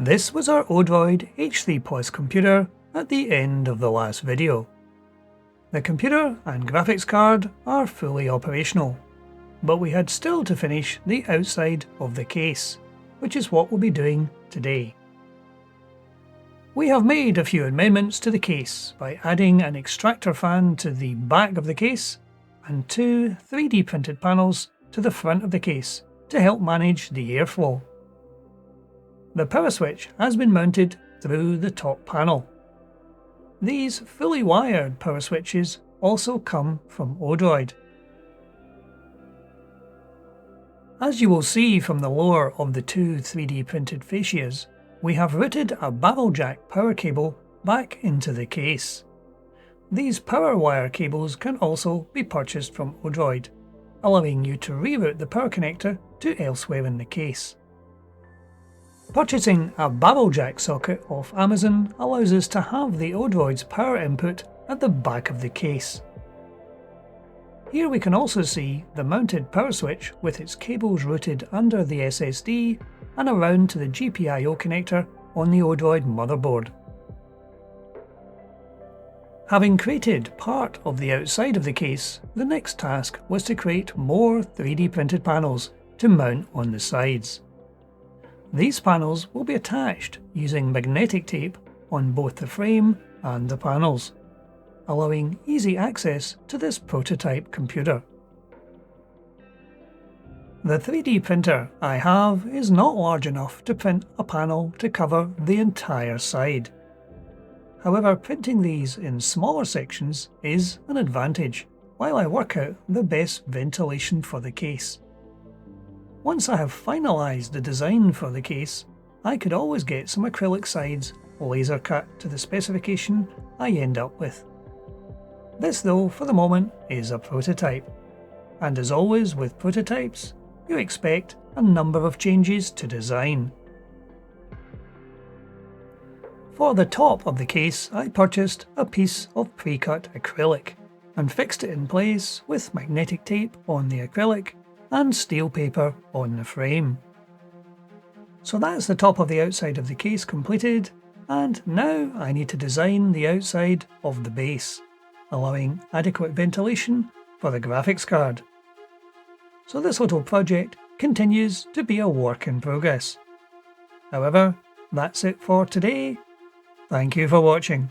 This was our Odroid H3 Plus computer at the end of the last video. The computer and graphics card are fully operational, but we had still to finish the outside of the case, which is what we'll be doing today. We have made a few amendments to the case by adding an extractor fan to the back of the case and two 3D printed panels to the front of the case to help manage the airflow. The power switch has been mounted through the top panel. These fully wired power switches also come from Odroid. As you will see from the lower of the two 3D printed fascias, we have routed a barrel jack power cable back into the case. These power wire cables can also be purchased from Odroid, allowing you to reroute the power connector to elsewhere in the case. Purchasing a barrel jack socket off Amazon allows us to have the Odroid's power input at the back of the case. Here we can also see the mounted power switch with its cables routed under the SSD and around to the GPIO connector on the Odroid motherboard. Having created part of the outside of the case, the next task was to create more 3D printed panels to mount on the sides. These panels will be attached using magnetic tape on both the frame and the panels, allowing easy access to this prototype computer. The 3D printer I have is not large enough to print a panel to cover the entire side. However, printing these in smaller sections is an advantage while I work out the best ventilation for the case. Once I have finalised the design for the case, I could always get some acrylic sides laser cut to the specification I end up with. This though, for the moment, is a prototype, and as always with prototypes, you expect a number of changes to design. For the top of the case, I purchased a piece of pre-cut acrylic and fixed it in place with magnetic tape on the acrylic and steel paper on the frame. So that's the top of the outside of the case completed, and now I need to design the outside of the base, allowing adequate ventilation for the graphics card. So this little project continues to be a work in progress. However, that's it for today. Thank you for watching.